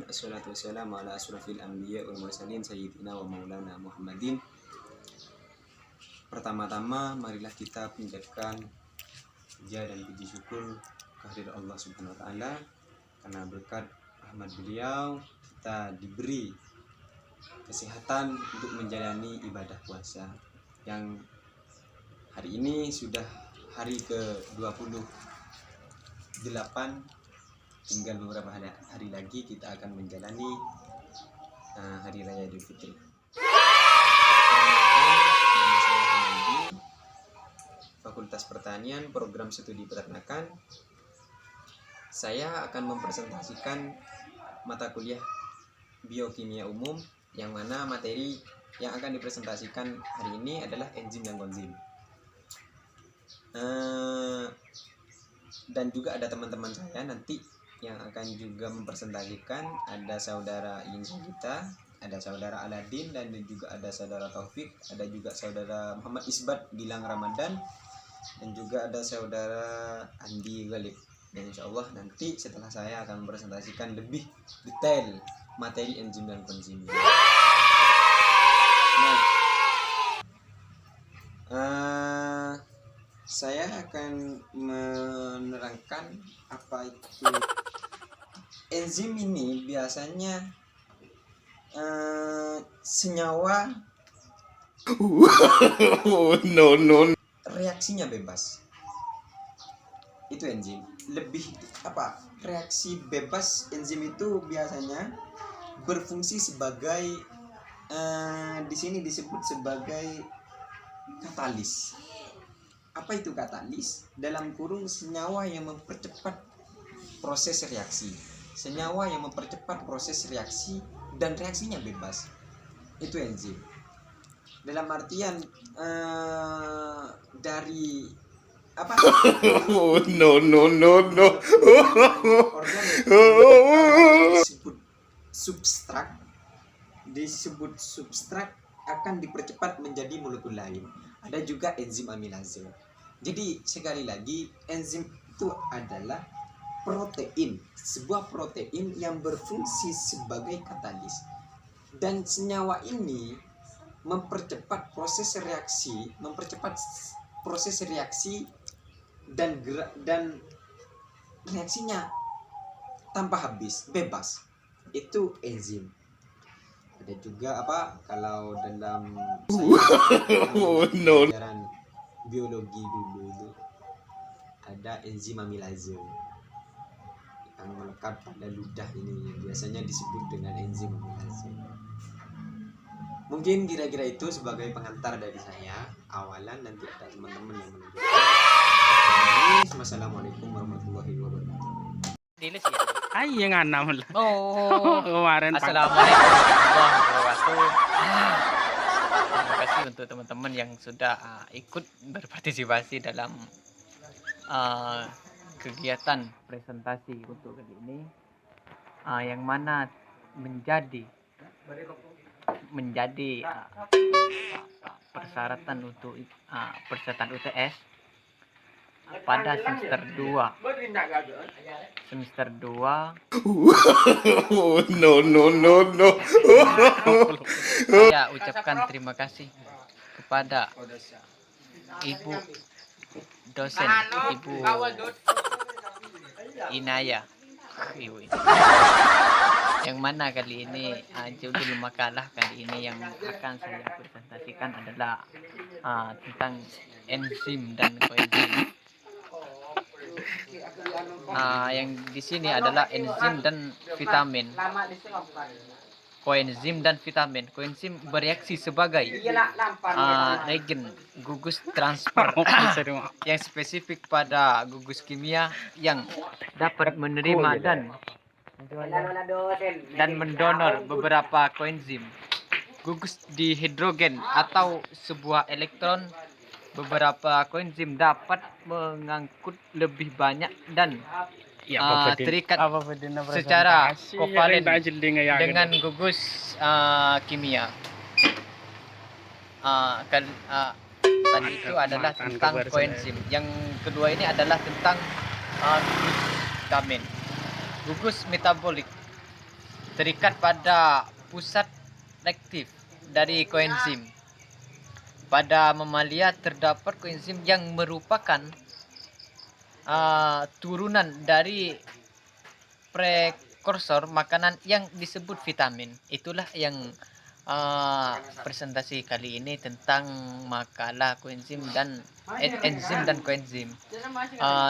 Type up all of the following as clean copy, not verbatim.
Assalatu wassalamu ala asrafil anbiya wal mursalin sayyidina wa maulana Muhammadin. Pertama-tama marilah kita panjatkan puja dan puji syukur kehadirat Allah Subhanahu wa taala, karena berkat rahmat beliau kita diberi kesehatan untuk menjalani ibadah puasa yang hari ini sudah hari ke-28. Tinggal beberapa hari lagi kita akan menjalani Hari Raya Idul Fitri. Fakultas Pertanian, Program Studi Peternakan. Saya akan mempresentasikan mata kuliah Biokimia Umum, yang mana materi yang akan dipresentasikan hari ini adalah enzim dan koenzim. Dan juga ada teman-teman saya nanti yang akan juga mempresentasikan. Ada saudara Insa kita, ada saudara Aladin, dan juga ada saudara Taufik, ada juga saudara Muhammad Isbat Gilang Ramadan, dan juga ada saudara Andi Galib. Dan insya Allah nanti setelah saya akan mempresentasikan lebih detail materi enzim dan koenzim. Saya akan menerangkan apa itu enzim. Ini biasanya senyawa no. Reaksinya bebas. Itu enzim. Lebih reaksi bebas enzim itu biasanya berfungsi sebagai di sini disebut sebagai katalis. Apa itu katalis? Dalam kurung senyawa yang mempercepat proses reaksi. Senyawa yang mempercepat proses reaksi dan reaksinya bebas. Itu enzim. Dalam artian dari apa? No. Disebut substrat akan dipercepat menjadi molekul lain. Ada juga enzim amilase. Jadi sekali lagi, enzim itu adalah protein, sebuah protein yang berfungsi sebagai katalis. Dan senyawa ini mempercepat proses reaksi dan reaksinya tanpa habis, bebas. Itu enzim. Ada juga kalau dalam pelajaran biologi dulu itu ada enzim amilase yang melekat pada ludah ini, biasanya disebut dengan enzim amilase. Mungkin kira-kira itu sebagai pengantar dari saya awalan, nanti ada teman-teman yang menunjukkan. Assalamualaikum warahmatullahi wabarakatuh. Dilis ya? Ay, yang anam lah. Oh, kemarin Assalamualaikum warahmatullahi wabarakatuh. Terima kasih untuk teman-teman yang sudah ikut berpartisipasi dalam kegiatan presentasi untuk kali ini, yang mana menjadi persyaratan untuk persyaratan UTS pada semester 2. No. Saya ucapkan terima kasih kepada Ibu dosen, Ibu Inaya, yang mana kali ini judul makalah kali ini yang akan saya presentasikan adalah tentang enzim dan koenzim. Yang di sini adalah enzim dan vitamin. Koenzim dan vitamin. Koenzim bereaksi sebagai regen gugus transfer yang spesifik pada gugus kimia yang dapat menerima dan mendonor beberapa koenzim. Gugus dihidrogen atau sebuah elektron. Beberapa koenzim dapat mengangkut lebih banyak dan terikat secara kovalen dengan gugus kimia. Tadi itu adalah tentang koenzim. Yang kedua ini adalah tentang gugus vitamin, gugus metabolik. terikat pada pusat aktif dari koenzim. Pada mamalia terdapat koenzim yang merupakan turunan dari prekursor makanan yang disebut vitamin. Itulah yang presentasi kali ini tentang makalah koenzim dan enzim dan koenzim.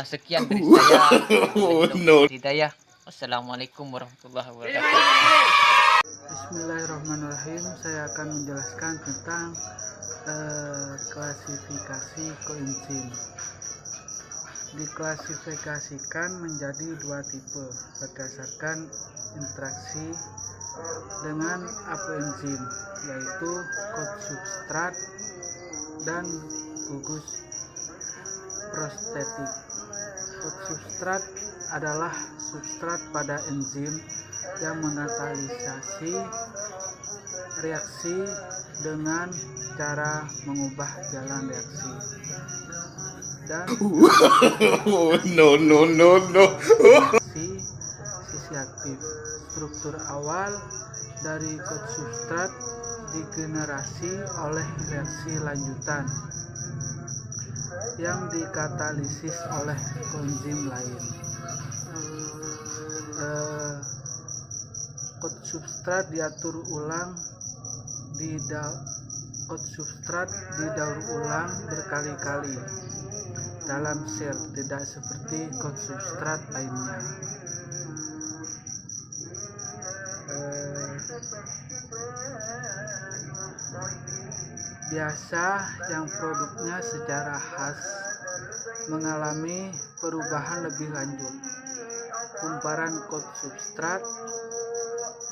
Sekian dari saya. Hidayah. Assalamualaikum warahmatullahi wabarakatuh. Bismillahirrahmanirrahim. Saya akan menjelaskan tentang klasifikasi koenzim. Diklasifikasikan menjadi dua tipe berdasarkan interaksi dengan apoenzim, yaitu kot substrat dan gugus prostetik. Kot substrat adalah substrat pada enzim yang mengkatalisasi reaksi dengan cara mengubah jalan reaksi. Dan sisi aktif. Struktur awal dari kot substrat digenerasi oleh reaksi lanjutan yang dikatalisis oleh koenzim lain. Kot substrat diatur ulang kot substrat didaur ulang berkali-kali dalam sel, tidak seperti kot substrat lainnya. Biasa yang produknya secara khas mengalami perubahan lebih lanjut. Kumparan kot substrat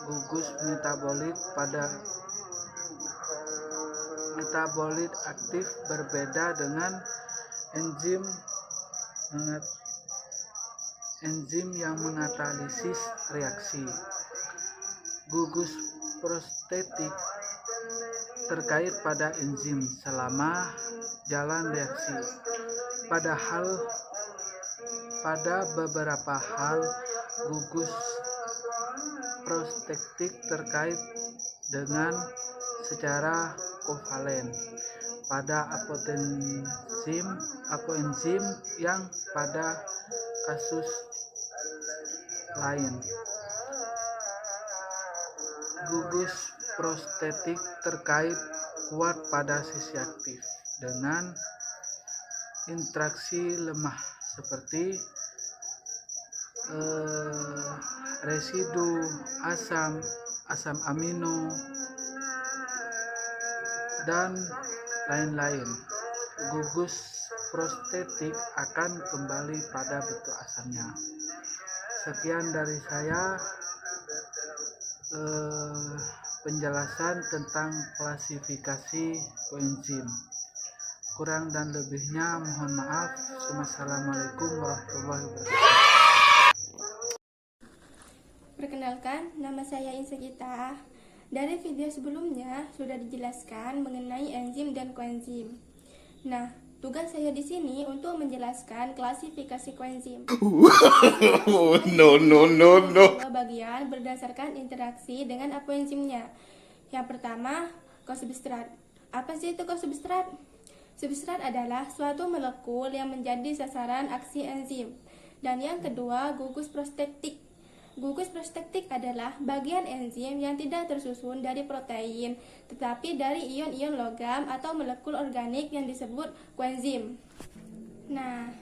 gugus metabolit aktif berbeda dengan enzim yang mengkatalisis reaksi. Gugus prostetik terkait pada enzim selama jalan reaksi. Pada beberapa hal gugus prostetik terkait dengan secara kovalen pada apoenzim yang pada kasus lain gugus prostetik terkait kuat pada sisi aktif dengan interaksi lemah seperti residu asam amino dan lain-lain. Gugus prostetik akan kembali pada bentuk asalnya. Sekian dari saya penjelasan tentang klasifikasi koenzim. Kurang dan lebihnya mohon maaf. Wassalamualaikum warahmatullahi wabarakatuh. Perkenalkan, nama saya Insa Gita. Dari video sebelumnya sudah dijelaskan mengenai enzim dan koenzim. Nah, tugas saya di sini untuk menjelaskan klasifikasi koenzim. No. Dua bagian berdasarkan interaksi dengan apoenzimnya. Yang pertama, kosubstrat. Apa sih itu kosubstrat? Substrat adalah suatu molekul yang menjadi sasaran aksi enzim. Dan yang kedua, gugus prostetik. Gugus prostetik adalah bagian enzim yang tidak tersusun dari protein, tetapi dari ion-ion logam atau molekul organik yang disebut koenzim. Nah,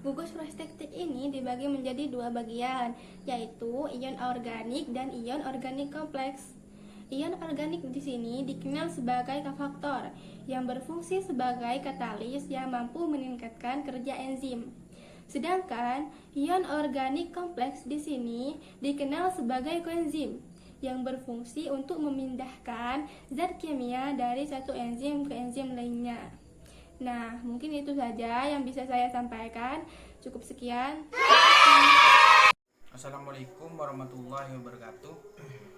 gugus prostetik ini dibagi menjadi dua bagian, yaitu ion organik dan ion organik kompleks. Ion organik di sini dikenal sebagai kofaktor yang berfungsi sebagai katalis yang mampu meningkatkan kerja enzim. Sedangkan ion organik kompleks di sini dikenal sebagai koenzim yang berfungsi untuk memindahkan zat kimia dari satu enzim ke enzim lainnya. Nah, mungkin itu saja yang bisa saya sampaikan. Cukup sekian. Assalamualaikum warahmatullahi wabarakatuh.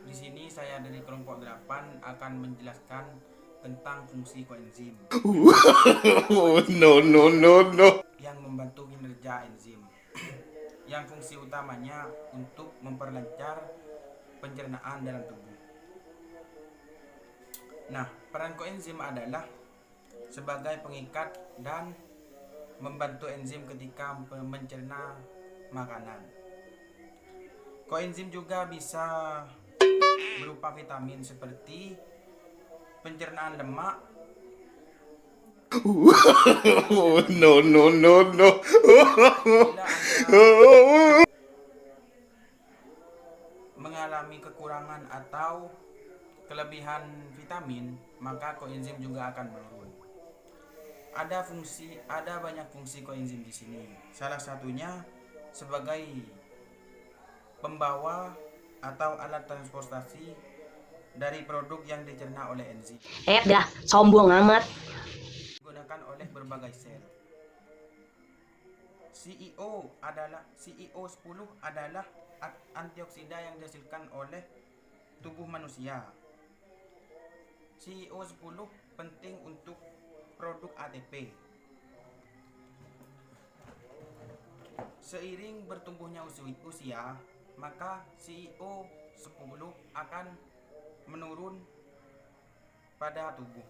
Di sini saya dari kelompok 8 akan menjelaskan tentang fungsi koenzim. No. Yang membantu kinerja enzim. Yang fungsi utamanya untuk memperlancar pencernaan dalam tubuh. Nah, peran koenzim adalah sebagai pengikat dan membantu enzim ketika mencerna makanan. Koenzim juga bisa berupa vitamin seperti pencernaan lemak. No, no, no, no. Bila Anda mengalami kekurangan atau kelebihan vitamin, maka koenzim juga akan menurun. Ada banyak fungsi koenzim di sini. Salah satunya sebagai pembawa atau alat transportasi dari produk yang dicerna oleh enzim. Dah, sombong amat. Digunakan oleh berbagai sel. CEO10 adalah antioksida yang dihasilkan oleh tubuh manusia. CEO10 penting untuk produk ATP. Seiring bertumbuhnya usia, maka CEO10 akan menurun pada tubuh.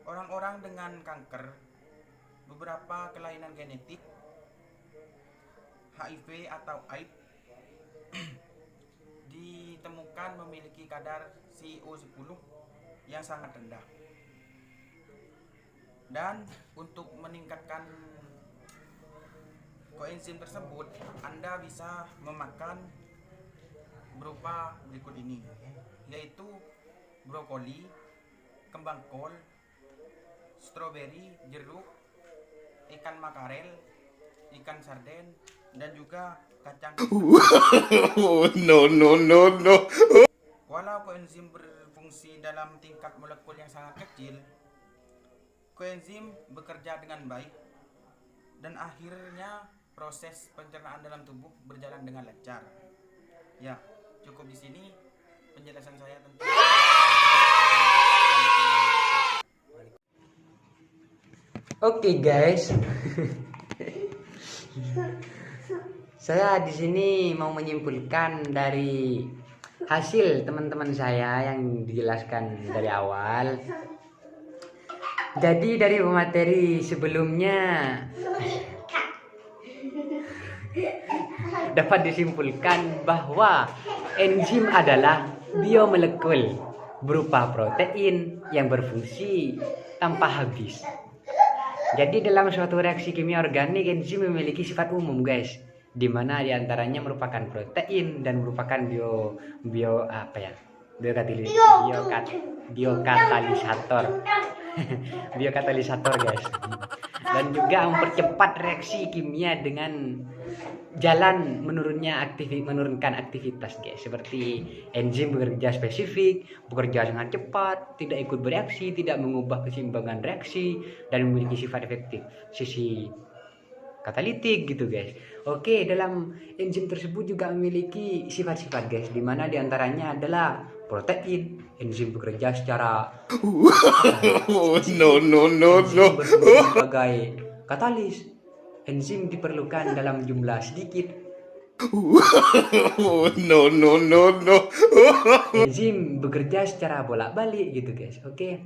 Orang-orang dengan kanker, beberapa kelainan genetik, HIV atau AIDS ditemukan memiliki kadar CO10 yang sangat rendah. Dan untuk meningkatkan koenzim tersebut, Anda bisa memakan berupa berikut ini, yaitu brokoli, kembang kol, stroberi, jeruk, ikan makarel, ikan sarden, dan juga kacang. No, no, no, no. Walau koenzim berfungsi dalam tingkat molekul yang sangat kecil, koenzim bekerja dengan baik dan akhirnya proses pencernaan dalam tubuh berjalan dengan lancar. Ya, cukup di sini penjelasan saya tentang. Oke guys, saya di sini mau menyimpulkan dari hasil teman-teman saya yang dijelaskan dari awal. Jadi dari materi sebelumnya dapat disimpulkan bahwa enzim adalah biomolekul berupa protein yang berfungsi tanpa habis. Jadi dalam suatu reaksi kimia organik, enzim memiliki sifat umum guys, di mana diantaranya merupakan protein dan merupakan biokatalisator biokatalisator guys, dan juga mempercepat reaksi kimia dengan jalan menurunkan aktivitas guys, seperti enzim bekerja spesifik, bekerja sangat cepat, tidak ikut bereaksi, tidak mengubah keseimbangan reaksi, dan memiliki sifat efektif sisi katalitik gitu guys. Oke, dalam enzim tersebut juga memiliki sifat-sifat guys, dimana diantaranya adalah protein. Enzim bekerja secara No, no, no, no. sebagai katalis. Enzim diperlukan dalam jumlah sedikit. No, no, no, no. Enzim bekerja secara bolak-balik gitu guys. Oke.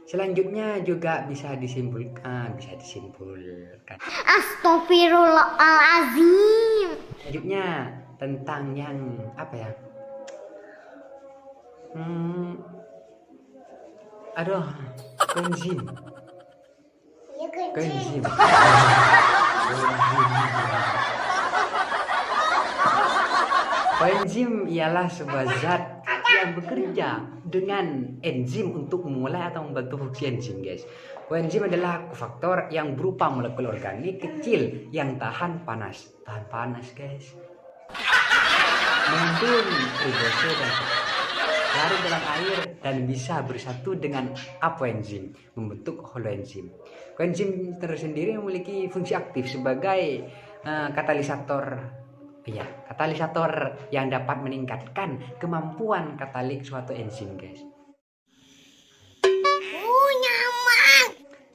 Selanjutnya juga bisa disimpulkan. Astagfirullahalazim. Selanjutnya tentang yang apa ya? Koenzim. Koenzim ialah sebuah zat yang bekerja dengan enzim untuk memulai atau membantu fungsi enzim guys. Koenzim adalah kofaktor yang berupa molekul organik kecil yang tahan panas guys. Mengandung ribose dan larut dalam air dan bisa bersatu dengan apoenzim membentuk holoenzim. Koenzim tersendiri memiliki fungsi aktif sebagai katalisator yang dapat meningkatkan kemampuan katalik suatu enzim guys.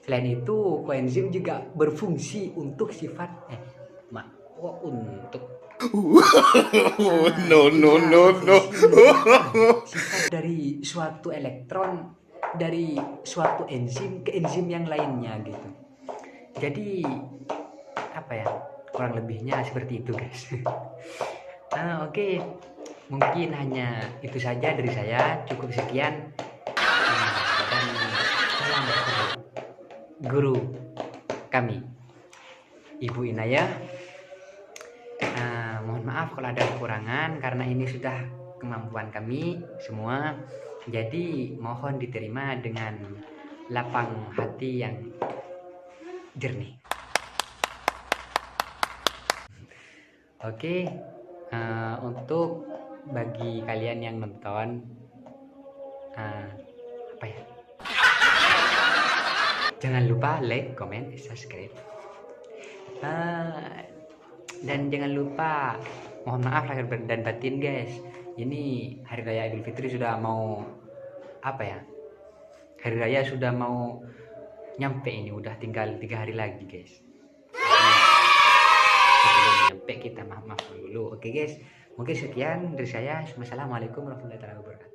Selain itu, koenzim juga berfungsi untuk No, no, no, no. Sifat dari suatu elektron, dari suatu enzim ke enzim yang lainnya gitu. Jadi apa ya, kurang lebihnya seperti itu guys. Oke. Mungkin hanya itu saja dari saya, cukup sekian. Dan salam guru kami, Ibu Inaya. Mohon maaf kalau ada kekurangan karena ini sudah kemampuan kami semua. Jadi mohon diterima dengan lapang hati yang jernih. Oke, untuk bagi kalian yang nonton, apa ya? Jangan lupa like, comment, subscribe. Dan jangan lupa, mohon maaf lahir dan batin guys. Ini hari raya Idul Fitri sudah mau apa ya? Hari raya sudah mau nyampe ini, udah tinggal 3 hari lagi guys. Sebelum nyampe kita maaf dulu. Oke guys, mungkin sekian dari saya. Wassalamualaikum warahmatullahi wabarakatuh.